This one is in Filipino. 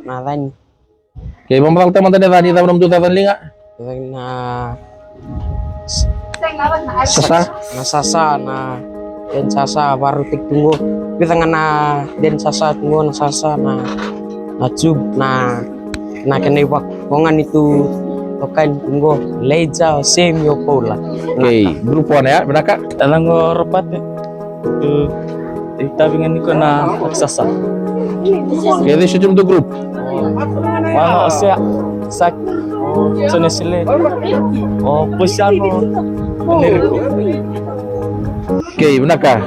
Nadani Okay, mamatang teman tadi tadi tahu tu tadi linga. na Sasa. sasa na den sasa baru tik tunggu kita na den sasa tunggu na sasa na tube na kena kongan itu tokan tunggu leja same yo pola. Okay, grupo ya, benar kak? Talang rapat tu tabingan ko na magsasa. Okay, this is the group. Ano siya sak so sila. O pusyano niriko. Okay, benar kak?